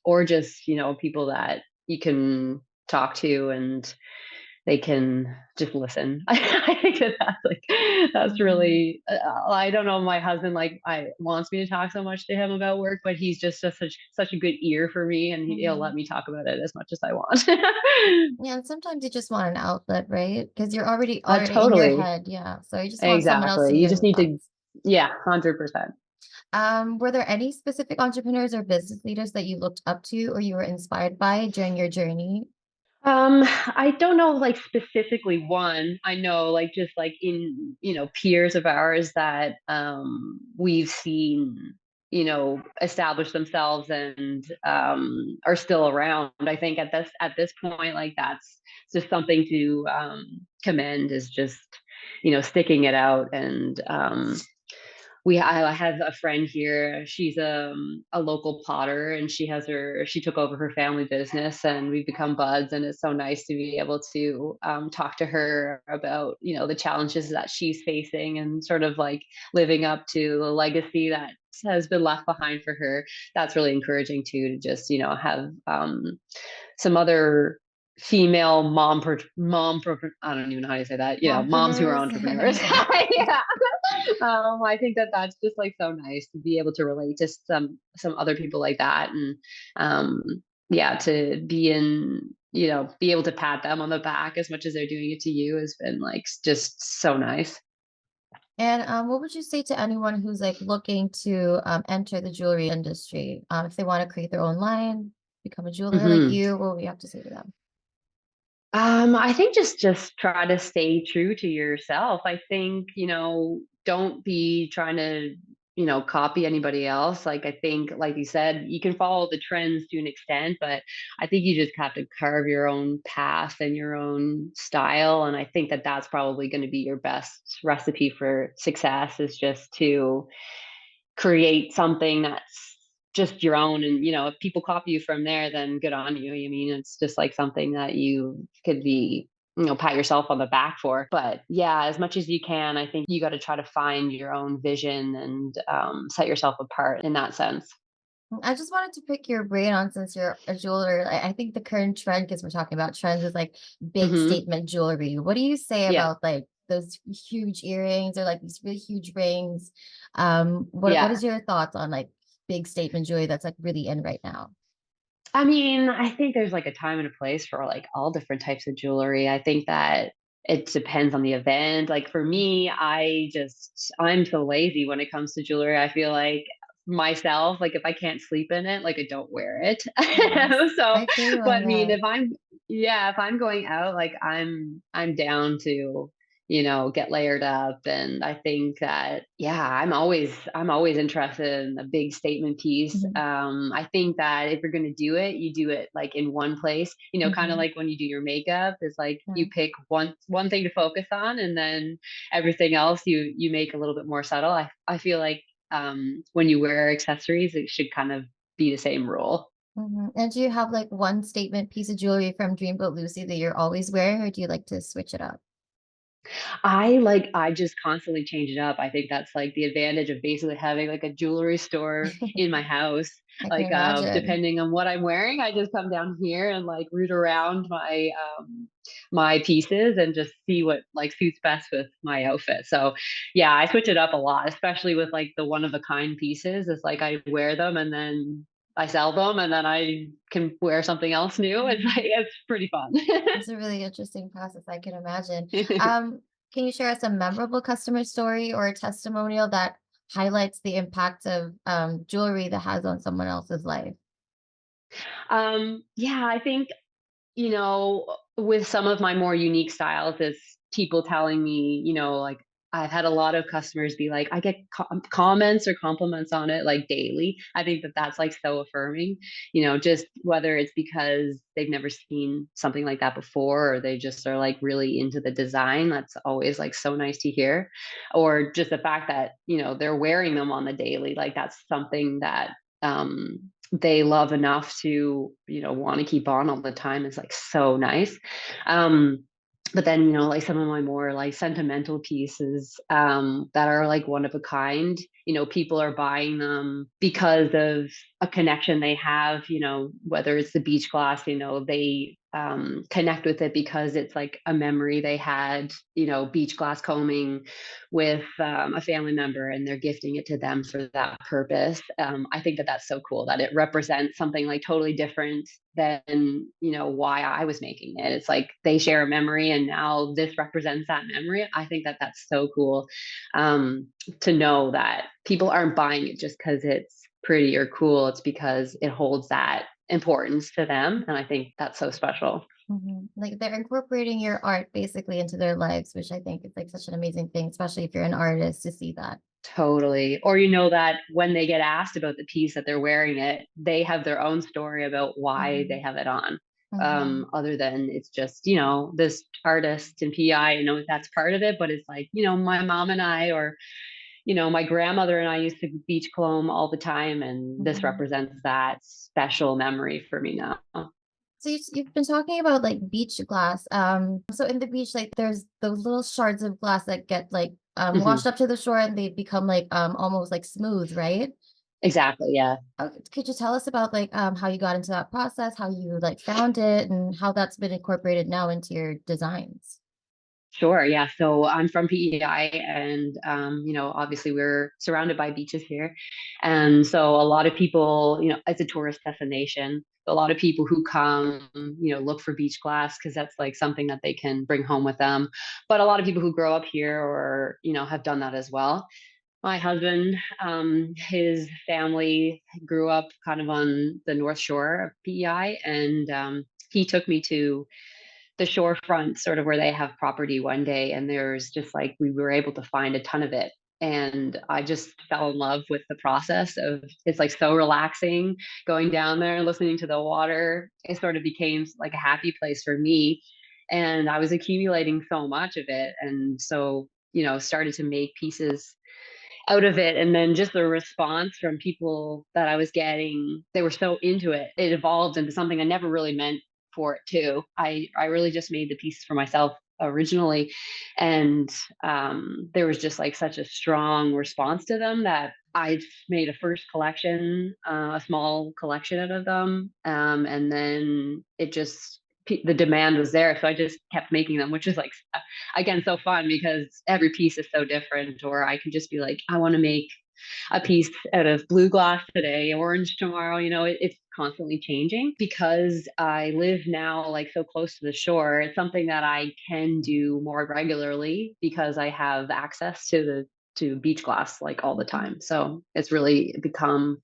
or just, people that you can talk to and they can just listen. I think that that's Mhm. really. I don't know. My husband I wants me to talk so much to him about work, but he's just such a good ear for me, and he'll let Mhm. me talk about it as much as I want. Yeah, and sometimes you just want an outlet, right? Because you're already in your Totally, head. Yeah. So you just want someone else to exactly. You hear just your need to, thoughts. yeah, 100%. Were there any specific entrepreneurs or business leaders that you looked up to or you were inspired by during your journey? I don't know like specifically one. I know like just like in, peers of ours that we've seen, establish themselves and are still around. I think at this point, like that's just something to commend, is just, sticking it out. And I have a friend here. She's a local potter, and she took over her family business, and we've become buds. And it's so nice to be able to talk to her about, the challenges that she's facing, and sort of like living up to the legacy that has been left behind for her. That's really encouraging too, to just, have some other female I don't even know how to say that, moms who are Mompreneurs? entrepreneurs. Yeah. Yeah. I think that that's just like so nice to be able to relate to some other people like that. And um yeah, to be able to pat them on the back as much as they're doing it to you has been like just so nice. And what would you say to anyone who's like looking to enter the jewelry industry? If they want to create their own line, become a jeweler like Hmm. you, what would you have to say to them? I think just try to stay true to yourself. I think, don't be trying to, copy anybody else. Like I think, like you said, you can follow the trends to an extent, but I think you just have to carve your own path and your own style. And I think that that's probably going to be your best recipe for success, is just to create something that's just your own. And if people copy you from there, then good on you. I mean, it's just like something that you could be, pat yourself on the back for. But yeah, as much as you can, I think you got to try to find your own vision and set yourself apart in that sense. I just wanted to pick your brain on, since you're a jeweler. I think the current trend, because we're talking about trends, is like big Hmm. statement jewelry. What do you say Yeah. about like those huge earrings or like these really huge rings? What Yeah. is your thoughts on like big statement jewelry that's like really in right now? I mean, I think there's like a time and a place for like all different types of jewelry. I think that it depends on the event. Like for me, I'm so lazy when it comes to jewelry. I feel like myself, like if I can't sleep in it, like I don't wear it. Yes, So, I feel you but on I mean, that. if I'm going out, like I'm down to, get layered up. And I think that, yeah, I'm always interested in a big statement piece. Mhm, I think that if you're going to do it, you do it like in one place, kind of mhm, like when you do your makeup, is like yeah. you pick one thing to focus on, and then everything else you make a little bit more subtle. I feel like when you wear accessories, it should kind of be the same rule. Mhm. And do you have like one statement piece of jewelry from Dreamboat Lucy that you're always wearing, or do you like to switch it up? I just constantly change it up. I think that's like the advantage of basically having like a jewelry store in my house. I can Like imagine. depending on what I'm wearing, I just come down here and like root around my pieces and just see what like suits best with my outfit. So yeah, I switch it up a lot, especially with like the one of a kind pieces. It's like I wear them and then I sell them and then I can wear something else new. It's Mhm. like, it's pretty fun. It's a really interesting process, I can imagine. Um, can you share us a memorable customer story or a testimonial that highlights the impact of jewelry that has on someone else's life? Yeah, I think, with some of my more unique styles, it's people telling me, like I've had a lot of customers be like, I get comments or compliments on it like daily. I think that that's like so affirming, just whether it's because they've never seen something like that before or they just are like really into the design. That's always like so nice to hear. Or just the fact that, they're wearing them on the daily. Like that's something that, they love enough to want to keep on all the time is like so nice. um but then like some of my more like sentimental pieces that are like one of a kind, people are buying them because of a connection they have, whether it's the beach glass, they connect with it because it's like a memory they had, beach glass combing with a family member and they're gifting it to them for that purpose. I think that that's so cool that it represents something like totally different than why I was making it. It's like they share a memory and now this represents that memory. I think that that's so cool, to know that people aren't buying it just because it's pretty or cool. It's because it holds that importance to them, and I think that's so special. Mhm. Like they're incorporating your art basically into their lives, which I think is like such an amazing thing, especially if you're an artist to see that. Totally. Or that when they get asked about the piece that they're wearing it, they have their own story about why they Mhm. have it on. Mhm. Other than it's just, this artist and PI, that's part of it, but it's like, my mom and I, or, my grandmother and I used to beach comb all the time, and this Mhm. represents that special memory for me now. So you've been talking about like beach glass. So in the beach, like there's those little shards of glass that get like washed Mhm. up to the shore and they become like almost like smooth, right? Exactly. Yeah. Could you tell us about like how you got into that process, how you like found it, and how that's been incorporated now into your designs? Sure. Yeah. So I'm from PEI, and obviously we're surrounded by beaches here, and so a lot of people, it's a tourist destination. A lot of people who come, look for beach glass because that's like something that they can bring home with them. But a lot of people who grow up here, or have done that as well. My husband, his family grew up kind of on the North Shore of PEI, and he took me to the shorefront, sort of where they have property one day, and there's just like we were able to find a ton of it. And I just fell in love with the process of it's like so relaxing going down there and listening to the water. It sort of became like a happy place for me. And I was accumulating so much of it. And so, started to make pieces out of it, and then just the response from people that I was getting, they were so into it. It evolved into something I never really meant for it to. I really just made the pieces for myself originally, and there was just like such a strong response to them that I made a first collection, a small collection out of them, and then it just the demand was there, so I just kept making them, which is like again so fun because every piece is so different. Or I can just be like, I want to make a piece out of blue glass today, orange tomorrow. It's constantly changing because I live now like so close to the shore. It's something that I can do more regularly because I have access to beach glass like all the time. So it's really become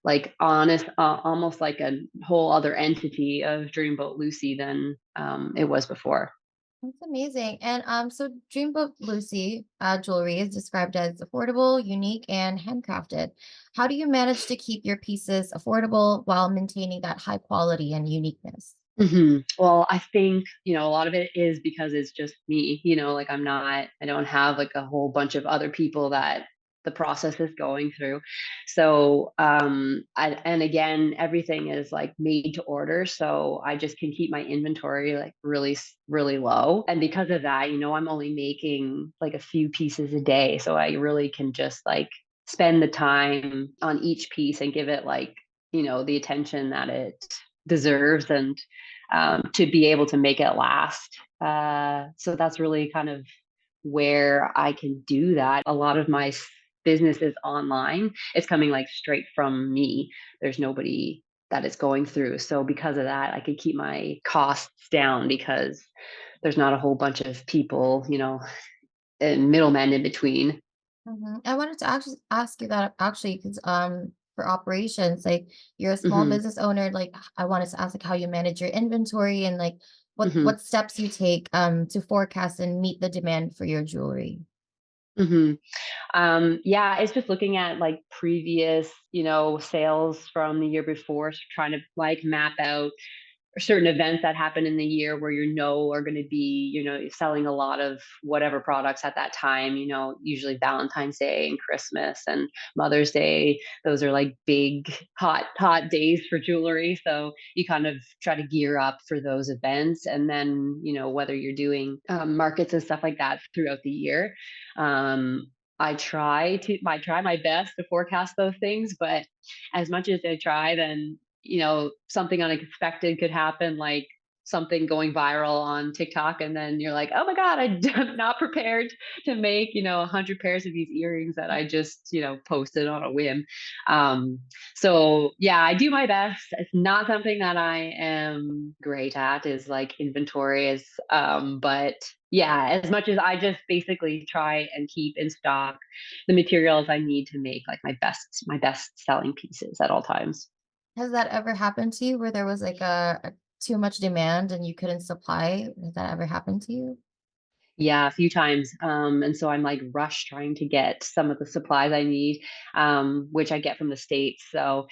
like honest, almost like a whole other entity of Dreamboat Lucy than it was before. That's amazing. And so Dreamboat Lucy jewelry is described as affordable, unique, and handcrafted. How do you manage to keep your pieces affordable while maintaining that high quality and uniqueness? Well, I think, a lot of it is because it's just me, like I don't have like a whole bunch of other people that the process is going through. So, and again, everything is like made to order. So I just can keep my inventory like really, really low. And because of that, I'm only making like a few pieces a day. So I really can just like spend the time on each piece and give it like, the attention that it deserves, and to be able to make it last. So that's really kind of where I can do that. A lot of my businesses online, it's coming like straight from me. There's nobody that it's going through. So because of that, I could keep my costs down because there's not a whole bunch of people, and middlemen in between. I wanted to actually ask you that actually, because for operations, like you're a small Hmm. business owner, like I wanted to ask like how you manage your inventory and like Hmm. what steps you take to forecast and meet the demand for your jewelry. Hmm. Yeah, it's just looking at like previous, sales from the year before, so trying to like map out certain events that happen in the year where are going to be, selling a lot of whatever products at that time, usually Valentine's Day and Christmas and Mother's Day. Those are like big, hot days for jewelry. So you kind of try to gear up for those events. And then, whether you're doing markets and stuff like that throughout the year. Um, I try my best to forecast those things, but as much as I try, then something unexpected could happen, like something going viral on TikTok, and then you're like, oh my God, I'm not prepared to make, 100 pairs of these earrings that I just, posted on a whim. Um, so yeah, I do my best. It's not something that I am great at, is like inventory is, but yeah, as much as I just basically try and keep in stock the materials I need to make like my best selling pieces at all times. Has that ever happened to you where there was like a too much demand and you couldn't supply? Has that ever happened to you? Yeah, a few times. And so I'm like rushed trying to get some of the supplies I need, which I get from the States. So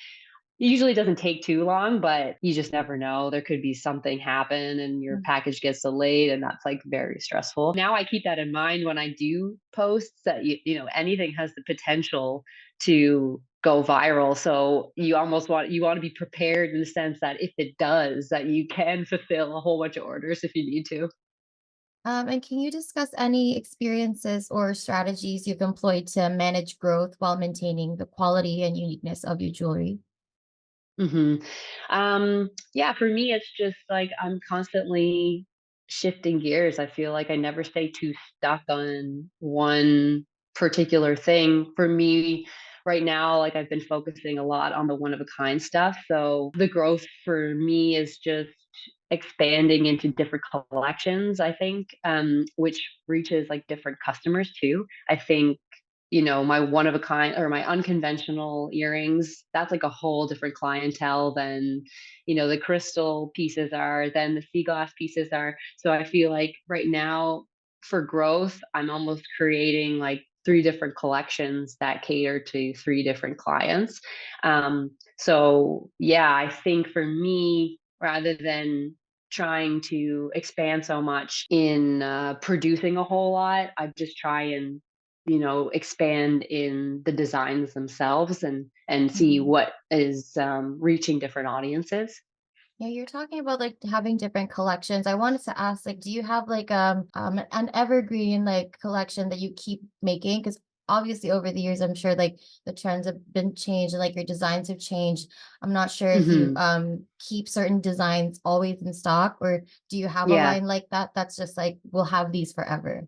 it usually doesn't take too long, but you just never know. There could be something happen and your Mm. package gets delayed, and that's like very stressful. Now I keep that in mind when I do posts that anything has the potential to go viral. So you want to be prepared in the sense that if it does, that you can fulfill a whole bunch of orders if you need to. And can you discuss any experiences or strategies you've employed to manage growth while maintaining the quality and uniqueness of your jewelry? Hmm. Yeah, for me, it's just like I'm constantly shifting gears. I feel like I never stay too stuck on one particular thing. For me, right now, like I've been focusing a lot on the one of a kind stuff. So the growth for me is just expanding into different collections, I think, which reaches like different customers too. I think my one of a kind or my unconventional earrings, that's like a whole different clientele than, the crystal pieces are, than the sea glass pieces are. So I feel like right now for growth, I'm almost creating like three different collections that cater to three different clients. So yeah, I think for me, rather than trying to expand so much in producing a whole lot, I just try and expand in the designs themselves and see Mhm. what is reaching different audiences. Yeah, you're talking about like having different collections. I wanted to ask, like, do you have like an evergreen like collection that you keep making? Because obviously over the years, I'm sure like the trends have been changed and like your designs have changed. I'm not sure if you Hmm. keep certain designs always in stock, or do you have a Yeah. line like that that's just like we'll have these forever?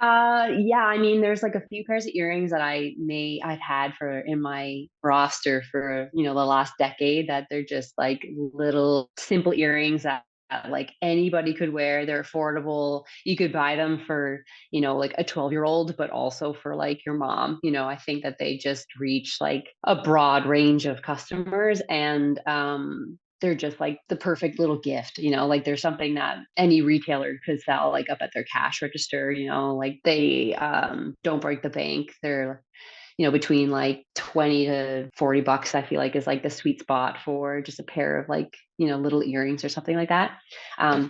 Yeah, I mean, there's like a few pairs of earrings that I've had for in my roster for, the last decade, that they're just like little simple earrings that like anybody could wear. They're affordable. You could buy them for, like a 12-year-old, but also for like your mom. I think that they just reach like a broad range of customers, and they're just like the perfect little gift, like there's something that any retailer could sell like up at their cash register, like they don't break the bank. They're between like 20 to 40 bucks, I feel like is like the sweet spot for just a pair of like, little earrings or something like that.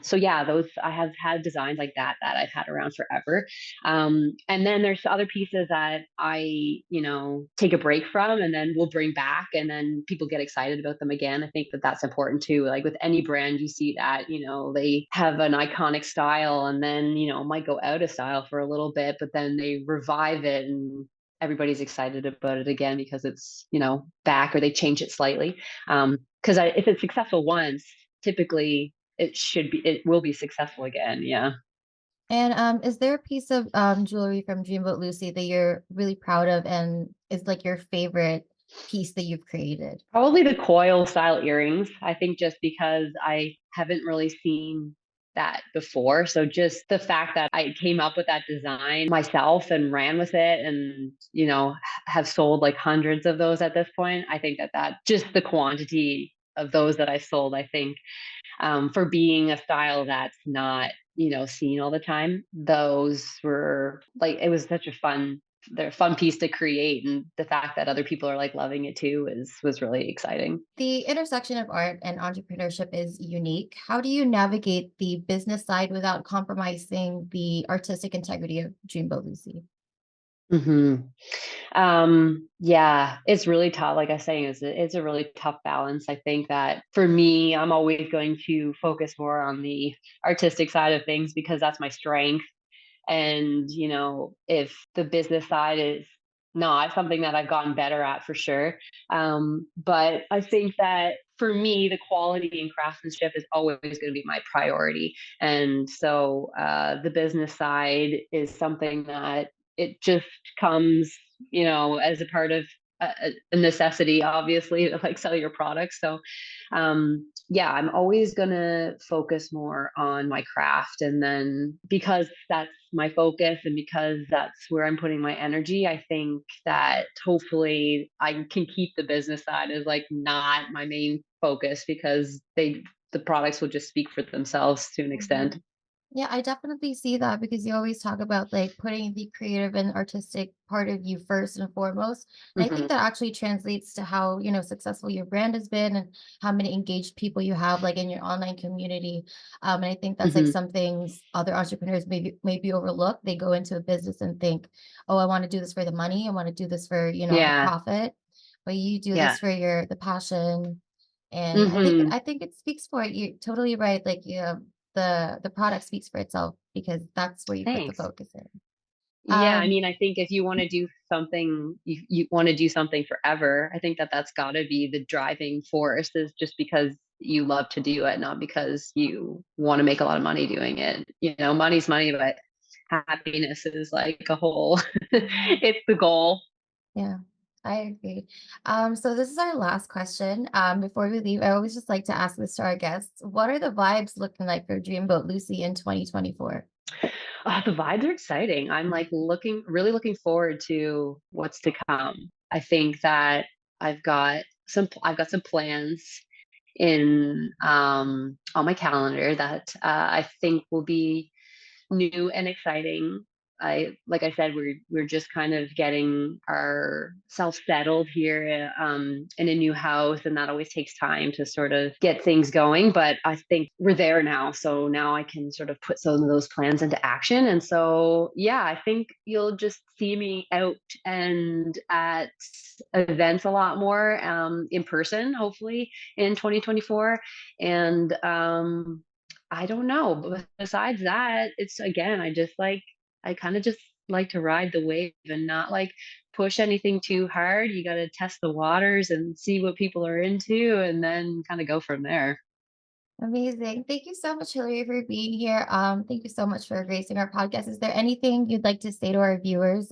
So yeah, those I have had designs like that I've had around forever. And then there's other pieces that I, take a break from and then we'll bring back, and then people get excited about them again. I think that that's important too. Like with any brand, you see that, they have an iconic style and then, might go out of style for a little bit, but then they revive it and everybody's excited about it again because it's back, or they change it slightly. Because if it's successful once, typically it will be successful again. Yeah. And is there a piece of jewelry from Dreamboat Lucy that you're really proud of and is like your favorite piece that you've created? Probably the coil style earrings. I think just because I haven't really seen that before. So just the fact that I came up with that design myself and ran with it and, have sold like hundreds of those at this point. I think that just the quantity of those that I sold, I think for being a style that's not, seen all the time, those were like, it was such a they're a fun piece to create. And the fact that other people are like loving it too was really exciting. The intersection of art and entrepreneurship is unique. How do you navigate the business side without compromising the artistic integrity of Dreamboat Lucy? hmm yeah, it's really tough. Like I was saying, it's a really tough balance. I think that for me, I'm always going to focus more on the artistic side of things because that's my strength. And, if the business side is not something that I've gotten better at for sure. But I think that for me, the quality and craftsmanship is always going to be my priority. And so the business side is something that it just comes, as a part of a necessity, obviously, to like sell your products. So yeah, I'm always going to focus more on my craft. And then because that's my focus and because that's where I'm putting my energy, I think that hopefully I can keep the business side as like not my main focus because the products will just speak for themselves to an extent. Yeah, I definitely see that because you always talk about like putting the creative and artistic part of you first and foremost. And I think hmm that actually translates to how, successful your brand has been and how many engaged people you have like in your online community. And I think that's like hmm some things other entrepreneurs maybe overlook. They go into a business and think, oh, I want to do this for the money. I want to do this for, the Yeah. profit. But you do Yeah. this for the passion. And I think hmm I think it speaks for it. You're totally right. Like the product speaks for itself because that's where you put the Thanks. focus in. Yeah, I Um, mean, I think if you want to do something, you want to do something forever. I think that that's got to be the driving force is just because you love to do it, not because you want to make a lot of money doing it. Money's money, but happiness is like a whole, it's the goal. yeah, I agree. So this is our last question. Before we leave, I always just like to ask this to our guests. What are the vibes looking like for Dreamboat Lucy in 2024? The vibes are exciting. I'm like really looking forward to what's to come. I think that I've got some plans in on my calendar that I think will be new and exciting. Like I said, we're just kind of getting ourselves settled here in a new house, and that always takes time to sort of get things going. But I think we're there now, so now I can sort of put some of those plans into action. And so, yeah, I think you'll just see me out and at events a lot more in person, hopefully in 2024, and I don't know. But besides that, it's again, I kind of just like to ride the wave and not like push anything too hard. You got to test the waters and see what people are into and then kind of go from there. Amazing. Thank you so much, Hilary, for being here. Thank you so much for gracing our podcast. Is there anything you'd like to say to our viewers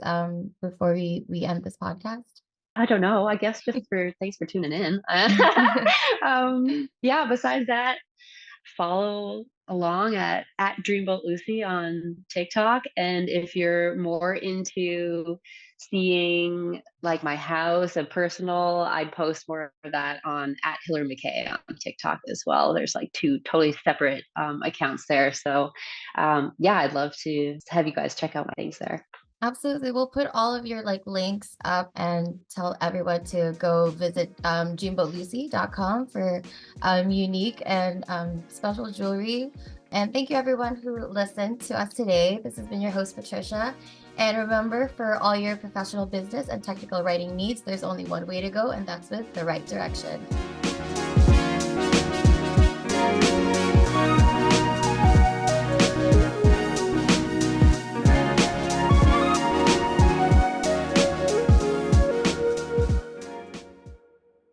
before we end this podcast? I don't know. I guess just for thanks for tuning in. Yeah, besides that, follow along at Dreamboat Lucy on TikTok. And if you're more into seeing like my house and personal, I post more of that on at Hilary Mackay on TikTok as well. There's like two totally separate accounts there. So yeah, I'd love to have you guys check out my things there. Absolutely. We'll put all of your like links up and tell everyone to go visit dreamboatlucy.com for unique and special jewelry. And thank you everyone who listened to us today. This has been your host, Patricia. And remember, for all your professional business and technical writing needs, there's only one way to go, and that's with the right direction.